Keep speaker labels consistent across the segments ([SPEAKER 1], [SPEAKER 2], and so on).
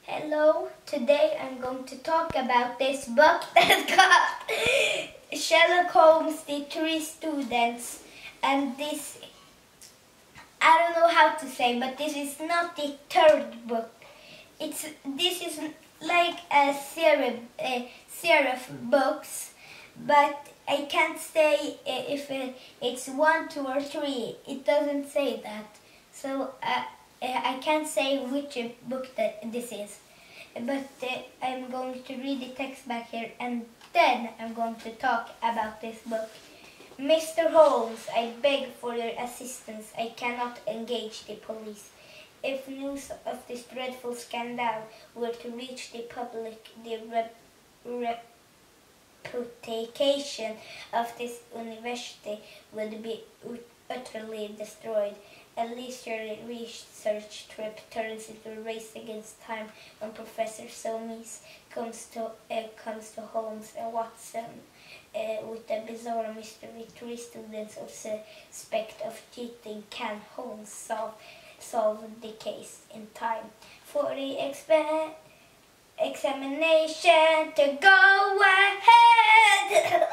[SPEAKER 1] Hello, today I'm going to talk about this book that's called Sherlock Holmes, The Three Students. And this, I don't know how to say, but this is not the third book. This is like a series of books, but I can't say if it's 1, 2, or 3. It doesn't say that. So I can't say which book this is. But I'm going to read the text back here and then I'm going to talk about this book. Mr. Holmes, I beg for your assistance. I cannot engage the police. If news of this dreadful scandal were to reach the public, the reputation of this university would be utterly destroyed. At least your research trip turns into a race against time when Professor Soames comes to Holmes and Watson with a bizarre mystery. 3 students of suspect of cheating. Can Holmes solve the case in time for the examination to go ahead?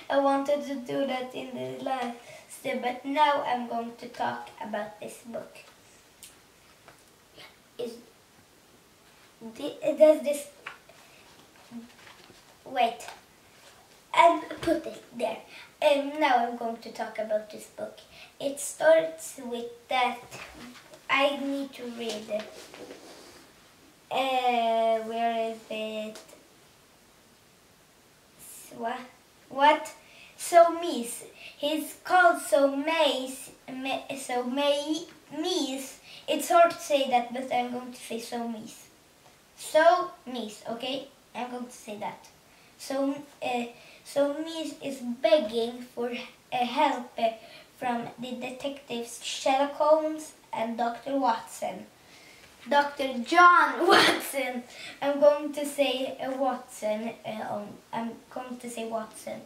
[SPEAKER 1] I wanted to do that in the last, but now I'm going to talk about this book. Does this... Wait. And put it there. Now I'm going to talk about this book. It starts with that... I need to read it. Where is it? What? Soames. He's called Soames. It's hard to say that, but I'm going to say Soames. Soames, okay? I'm going to say that. Soames is begging for help from the detectives Sherlock Holmes and Dr. Watson. Dr. John Watson. I'm going to say Watson. I'm going to say Watson.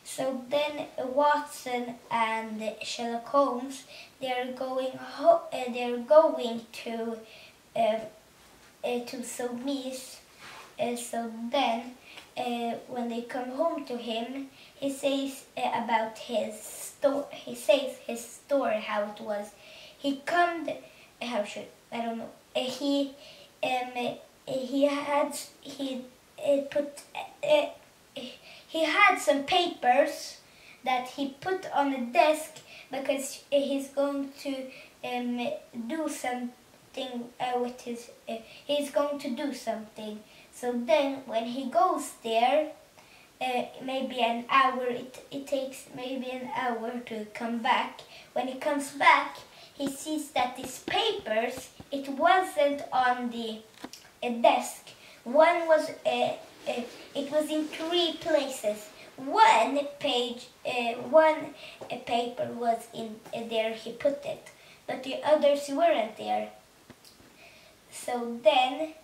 [SPEAKER 1] So then Watson and Sherlock Holmes, they're going to Soames. So then when they come home to him, he says about his story. He says his story, how it was. He come. How should I don't know. He had some papers that he put on a desk because he's going to do something with his. He's going to do something. So then, when he goes there, maybe an hour. It takes maybe an hour to come back. When he comes back, he sees that these papers, it wasn't on the desk. One was, it was in 3 places. One paper was in there, he put it, but the others weren't there. So then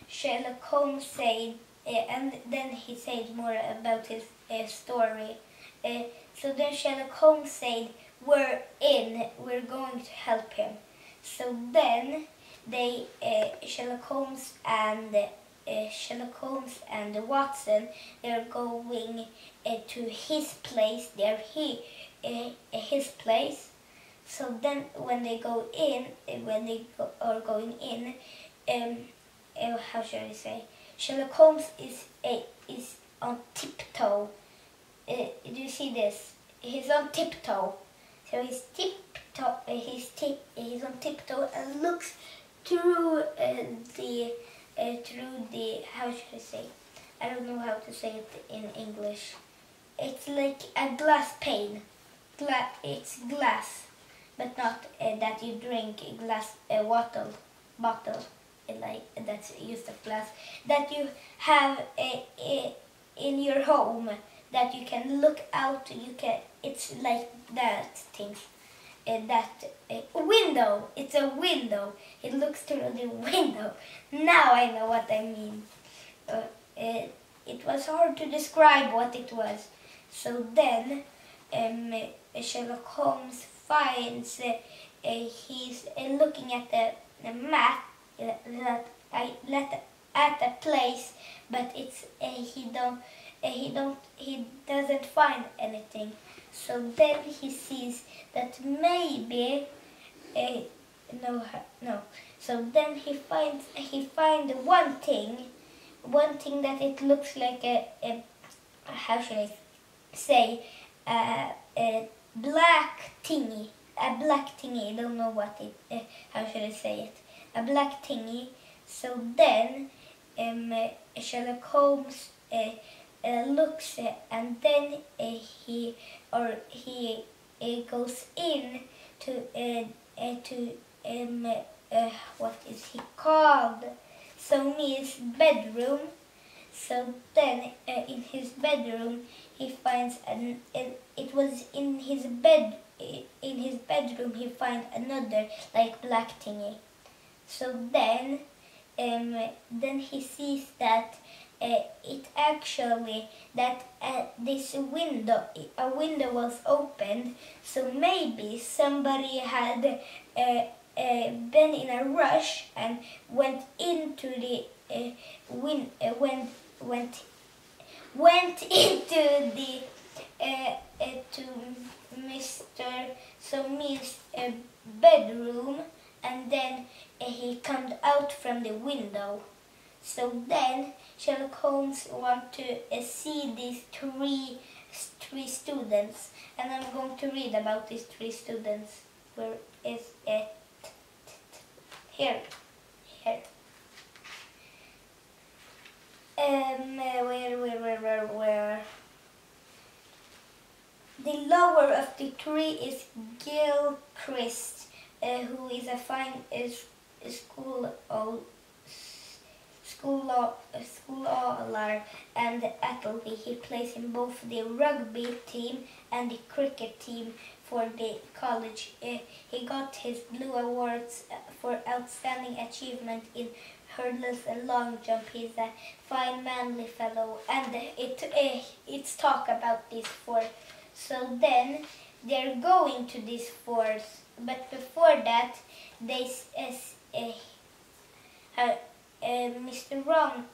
[SPEAKER 1] Sherlock Holmes said, and then he said more about his story. So then Sherlock Holmes said, we're going to help him. So then Sherlock Holmes and Watson, they're going to his place. His place. So then when they are going in, how should I say? Sherlock Holmes is on tiptoe. Do you see this? He's on tiptoe. So he's on tiptoe and looks through the how should I say? I don't know how to say it in English. It's like a glass pane. It's glass, but not that you drink a glass bottle. Like that's used of glass that you have in your home that you can look out. It's like that thing. Window. It's a window. It looks through the window. Now I know what I mean. It was hard to describe what it was. So then Sherlock Holmes finds he's looking at the map at a place, but it's he doesn't find anything. So then he sees that maybe no. So then he finds one thing that it looks like a how should I say a black thingy. A black thingy. I don't know what it. How should I say it? A black thingy. So then Sherlock Holmes looks and then he goes in to what is he called? Somi's bedroom. So then in his bedroom he finds it was in his bedroom he finds another like black thingy. So then he sees that it actually that this a window was opened, so maybe somebody had been in a rush and went into the went into the to Mr. Somi's bedroom, and then he came out from the window. So then Sherlock Holmes wants to see these three students, and I'm going to read about these three students. Where is it? Here. Where? The lower of the three is Gilchrist, who is a fine scholar, and Appleby. He plays in both the rugby team and the cricket team for the college. He got his blue awards for outstanding achievement in hurdles and long jump. He's a fine, manly fellow, and it's talk about these four. So then they're going to these fours, but before that, they Mr. Ron,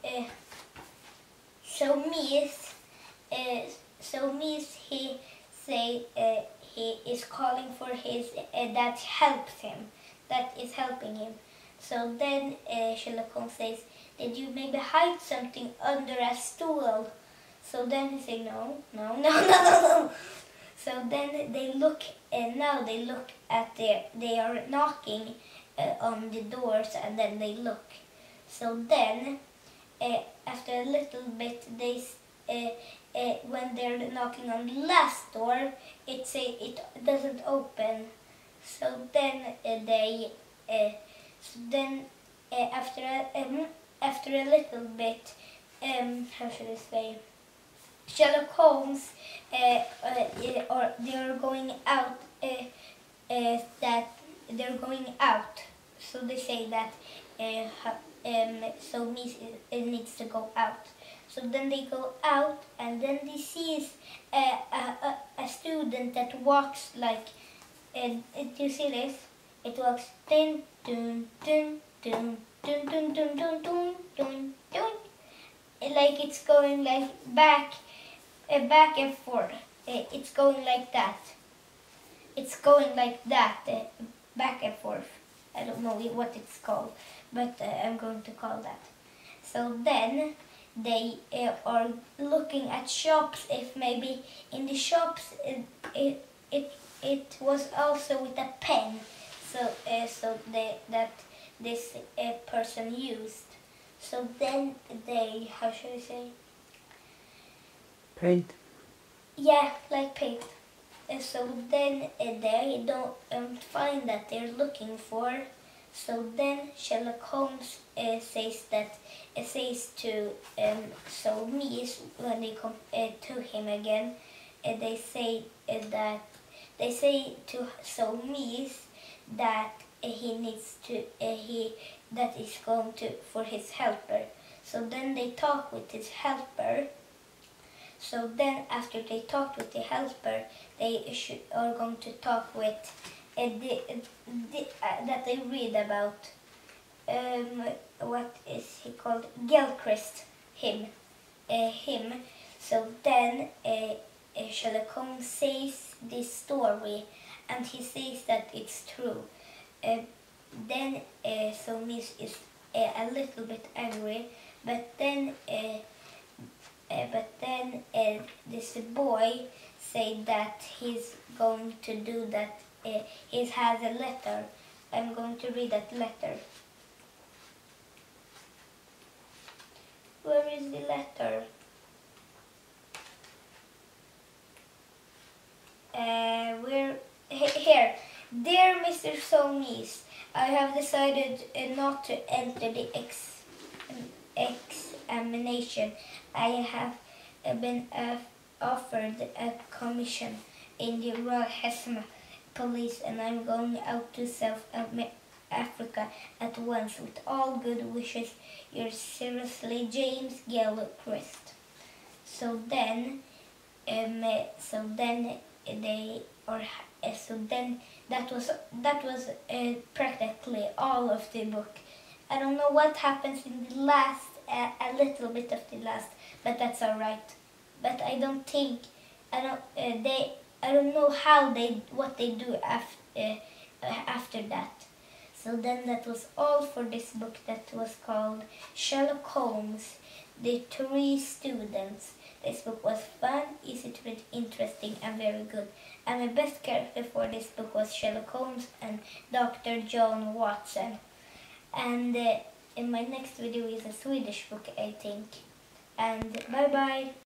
[SPEAKER 1] he say he is calling for his that helps him, that is helping him. So then Sherlock Holmes says, "Did you maybe hide something under a stool?" So then he say, "No." So then they look, and now they look at they are knocking on the doors, and then they look. So then, after a little bit, when they're knocking on the last door, it doesn't open. So then after a little bit, how should I say? Sherlock Holmes, or they're going out. That they're going out. So they say that. So needs to go out. So then they go out, and then they see a student that walks like. Do you see this? It walks dun dun dun dun dun dun dun dun dun dun dun. Like it's going like back and forth. It's going like that. It's going like that, back and forth. I don't know what it's called, but I'm going to call that. So then they are looking at shops. If maybe in the shops it was also with a pen. So that this person used. So then they, how should I say?
[SPEAKER 2] Paint.
[SPEAKER 1] Yeah, like paint. So then they don't find that they're looking for. So then Sherlock Holmes says to Soames when they come to him again, they say to Soames that he needs to that is going to for his helper. So then they talk with his helper. So then after they talk with the helper, they are going to talk with that they read about. What Gilchrist, him. So then Sherlock Holmes says this story, and he says that it's true. Then Soames is a little bit angry, but then this boy said that he's going to do that. He has a letter. I'm going to read that letter. Where is the letter? Here. Dear Mr. Soames, I have decided not to enter the examination. I have been offered a commission in the Royal Hessama Police, and I'm going out to South Africa at once. With all good wishes, yours seriously, James Gilchrist. So then that was practically all of the book. I don't know what happens in the last, a little bit of the last, but that's all right. But I don't know what they do after that. So then that was all for this book that was called Sherlock Holmes, The Three Students. This book was fun, easy to read, interesting, and very good. And my best character for this book was Sherlock Holmes and Dr. John Watson. And in my next video is a Swedish book, I think. And bye bye!